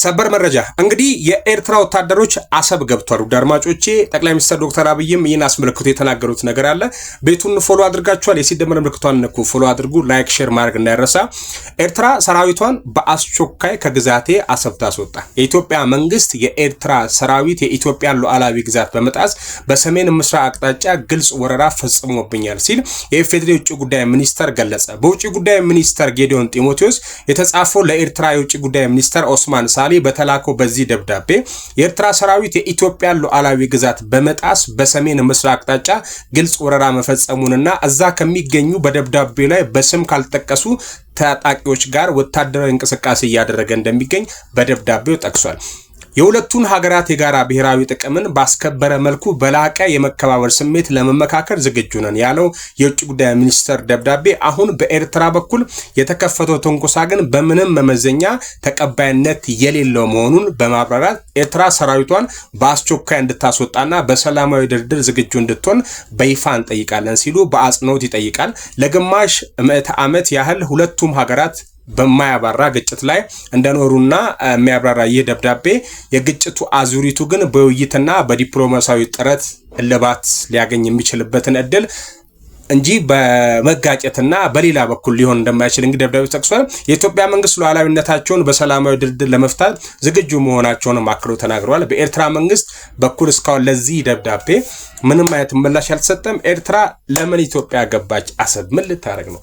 ሰበር መረጃ እንግዲህ የኤርትራ ወታደሮች አሰብ ገብቷል። ውድ አድማጮቼ ጠቅላይ ሚኒስትር ዶክተር አብይም ይህን አስመልክቶ የተናገሩት ነገር አለ። ቤቱን ፎሎ አድርጋችኋል። የሲደመር ምልክቷን ነኩ፣ ፎሎ አድርጉ፣ ላይክ ሼር ማድረግ እንዳይረሳ። ኤርትራ ሰራዊቷን በአስቸኳይ ከግዛቴ አሰብ ታስወጣ። የኢትዮጵያ መንግስት የኤርትራ ሰራዊት የኢትዮጵያን ሉዓላዊ ግዛት በመጣስ በሰሜን ምስራቅ አቅጣጫ ግልጽ ወረራ ፈጽሞብኛል ሲል የኢፌዴሪ የውጭ ጉዳይ ሚኒስተር ገለጸ። በውጭ ጉዳይ ሚኒስተር ጌዲዮን ጢሞቴዎስ የተጻፈው ለኤርትራ የውጭ ጉዳይ ሚኒስተር ኦስማን ሳሊ በተላከው በዚህ ደብዳቤ የኤርትራ ሰራዊት የኢትዮጵያን ሉዓላዊ ግዛት በመጣስ በሰሜን ምስራቅ አቅጣጫ ግልጽ ወረራ መፈጸሙንና እዛ ከሚገኙ በደብዳቤው ላይ በስም ካልተጠቀሱ ታጣቂዎች ጋር ወታደራዊ እንቅስቃሴ እያደረገ እንደሚገኝ በደብዳቤው ጠቅሷል። የሁለቱን ሀገራት የጋራ ብሔራዊ ጥቅምን ባስከበረ መልኩ በላቀ የመከባበር ስሜት ለመመካከር ዝግጁ ነን ያለው የውጭ ጉዳይ ሚኒስተር ደብዳቤ አሁን በኤርትራ በኩል የተከፈተው ትንኮሳ ግን በምንም መመዘኛ ተቀባይነት የሌለው መሆኑን በማብራራት ኤርትራ ሰራዊቷን በአስቸኳይ እንድታስወጣና በሰላማዊ ድርድር ዝግጁ እንድትሆን በይፋ እንጠይቃለን ሲሉ በአጽንኦት ይጠይቃል። ለግማሽ ምዕተ ዓመት ያህል ሁለቱም ሀገራት በማያባራ ግጭት ላይ እንደኖሩና የሚያብራራ ይህ ደብዳቤ የግጭቱ አዙሪቱ ግን በውይይትና በዲፕሎማሲያዊ ጥረት እልባት ሊያገኝ የሚችልበትን እድል እንጂ በመጋጨትና በሌላ በኩል ሊሆን እንደማይችል እንግዲህ ደብዳቤው ጠቅሷል። የኢትዮጵያ መንግስት ሉዓላዊነታቸውን በሰላማዊ ድርድር ለመፍታት ዝግጁ መሆናቸውን አክለው ተናግረዋል። በኤርትራ መንግስት በኩል እስካሁን ለዚህ ደብዳቤ ምንም አይነት ምላሽ አልተሰጠም። ኤርትራ ለምን ኢትዮጵያ ገባች? አሰብ ምን ልታረግ ነው?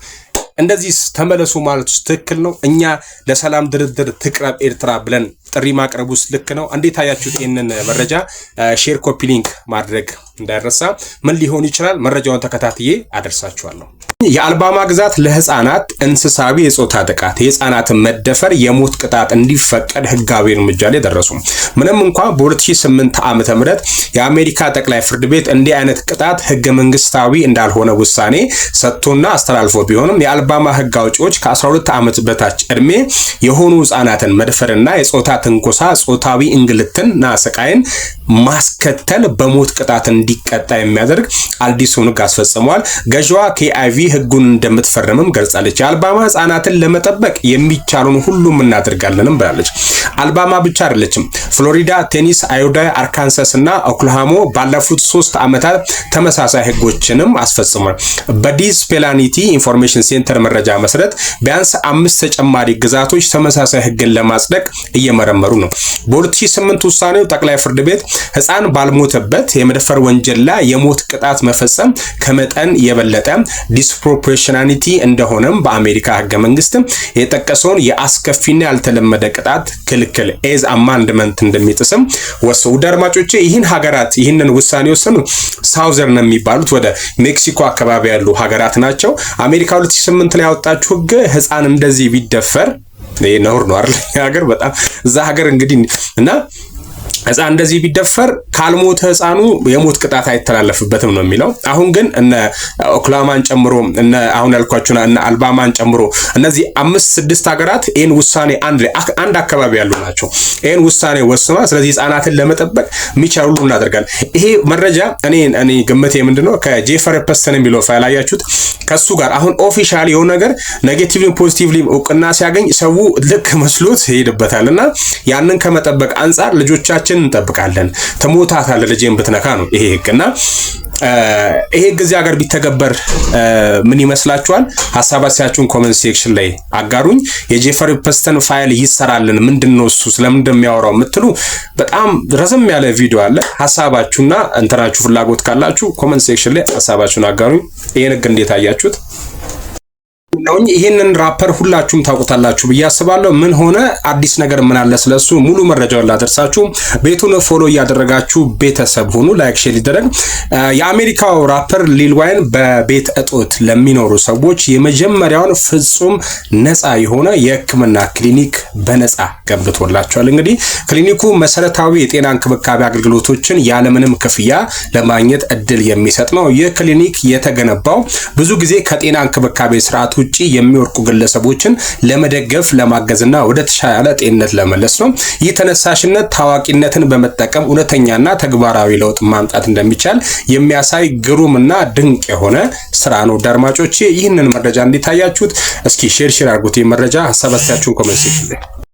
እንደዚህ ተመለሱ ማለት ትክክል ነው? እኛ ለሰላም ድርድር ትቅረብ ኤርትራ ብለን ጥሪ ማቅረብ ውስጥ ልክ ነው? እንዴት አያችሁት? ይህንን መረጃ ሼር ኮፒ ሊንክ ማድረግ እንዳይረሳ። ምን ሊሆን ይችላል? መረጃውን ተከታትዬ አደርሳችኋለሁ። የአልባማ ግዛት ለህፃናት እንስሳዊ የጾታ ጥቃት የህፃናትን መደፈር የሞት ቅጣት እንዲፈቀድ ህጋዊ እርምጃ ላይ ደረሱ። ምንም እንኳን በ2008 ዓመተ ምህረት የአሜሪካ ጠቅላይ ፍርድ ቤት እንዲህ አይነት ቅጣት ህገ መንግስታዊ እንዳልሆነ ውሳኔ ሰጥቶና አስተላልፎ ቢሆንም የአልባማ ህግ አውጪዎች ከ12 ዓመት በታች እድሜ የሆኑ ህፃናትን መድፈርና የጾታ ትንኮሳ ጾታዊ እንግልትና ስቃይን ማስከተል በሞት ቅጣት እንዲቀጣ የሚያደርግ አዲሱን ህግ አስፈጽሟል። ገዥዋ KIV ህጉን እንደምትፈርምም ገልጻለች። የአልባማ ህፃናትን ለመጠበቅ የሚቻሉን ሁሉም እናደርጋለንም ብላለች። አልባማ ብቻ አይደለችም። ፍሎሪዳ፣ ቴኒስ፣ አዮዳ፣ አርካንሳስ እና ኦክላሆማ ባለፉት 3 ዓመታት ተመሳሳይ ህጎችንም አስፈጽሟል። በዲስ ፔላኒቲ ኢንፎርሜሽን ሴንተር መረጃ መሰረት ቢያንስ 5 ተጨማሪ ግዛቶች ተመሳሳይ ህግን ለማጽደቅ እየመረመሩ ነው። በ2008 ውሳኔው ጠቅላይ ፍርድ ቤት ህፃን ባልሞተበት የመድፈር ወንጀል ላይ የሞት ቅጣት መፈጸም ከመጠን የበለጠ ዲስፕሮፖርሽናሊቲ እንደሆነም በአሜሪካ ህገ መንግስት የጠቀሰውን የአስከፊና ያልተለመደ ቅጣት ክልክል ኤዝ አማንድመንት እንደሚጥስም ወሰው። አድማጮቼ ይህን ሀገራት ይህንን ውሳኔ ወሰኑ ሳውዘርን የሚባሉት ወደ ሜክሲኮ አካባቢ ያሉ ሀገራት ናቸው። አሜሪካ 2008 ላይ ያወጣችው ህግ ህፃን እንደዚህ ቢደፈር ነውር ነው አይደል? ሀገር በጣም እዛ ሀገር እንግዲህ እና ህፃን እንደዚህ ቢደፈር ካልሞተ ህፃኑ የሞት ቅጣት አይተላለፍበትም ነው የሚለው። አሁን ግን እነ ኦክላሆማን ጨምሮ እነ አሁን ያልኳችሁና እነ አልባማን ጨምሮ እነዚህ 5-6 ሀገራት ይሄን ውሳኔ አንድ አካባቢ ያሉ ናቸው። ይሄን ውሳኔ ወስኗል። ስለዚህ ህፃናትን ለመጠበቅ የሚቻል ሁሉ እናደርጋለን። ይሄ መረጃ እኔ ግምቴ ምንድነው ከጄፈሪ ፐስተን የሚለው ፋይል አያችሁት? ከሱ ጋር አሁን ኦፊሻል የሆነ ነገር ኔጌቲቭሊ ፖዚቲቭሊ እውቅና ሲያገኝ ሰው ልክ መስሎት ይሄድበታልና ያንን ከመጠበቅ አንፃር ልጆቻችን እንጠብቃለን። ተሞታታለ ልጄን ብትነካ ነው ይሄ ህግና ይሄ ጊዜ ሀገር ቢተገበር ምን ይመስላችኋል? ሐሳባችሁን ኮሜንት ሴክሽን ላይ አጋሩኝ። የጄፈሪ ፐስተን ፋይል ይሰራልን ምንድነው እሱ ስለምን እንደሚያወራው የምትሉ በጣም ረዘም ያለ ቪዲዮ አለ። ሐሳባችሁና እንትናችሁ ፍላጎት ካላችሁ ኮሜንት ሴክሽን ላይ ሐሳባችሁን አጋሩኝ። ይሄን ህግ እንዴት አያችሁት? ይሄንን ራፐር ሁላችሁም ታውቁታላችሁ ብዬ አስባለሁ። ምን ሆነ አዲስ ነገር ምን አለ ስለሱ ሙሉ መረጃውን ላደርሳችሁ። ቤቱን ፎሎ እያደረጋችሁ ቤተሰብ ሆኑ። ላይክ ሼር ይደረግ። የአሜሪካው ራፐር ሊል ዋይን በቤት እጦት ለሚኖሩ ሰዎች የመጀመሪያውን ፍጹም ነፃ የሆነ የህክምና ክሊኒክ በነፃ ገንብቶላቸዋል። እንግዲህ ክሊኒኩ መሰረታዊ የጤና እንክብካቤ አገልግሎቶችን ያለምንም ክፍያ ለማግኘት እድል የሚሰጥ ነው። ይህ ክሊኒክ የተገነባው ብዙ ጊዜ ከጤና እንክብካቤ ስርዓት ውጪ የሚወርቁ ግለሰቦችን ለመደገፍ ለማገዝና ወደ ተሻለ ጤንነት ለመለስ ነው። ይህ ተነሳሽነት ታዋቂነትን በመጠቀም እውነተኛና ተግባራዊ ለውጥ ማምጣት እንደሚቻል የሚያሳይ ግሩምና ድንቅ የሆነ ስራ ነው። አድማጮቼ ይህንን መረጃ እንዲታያችሁት እስኪ ሼር አድርጉት። መረጃ ሐሳባችሁን ኮሜንት ሴክሽን ላይ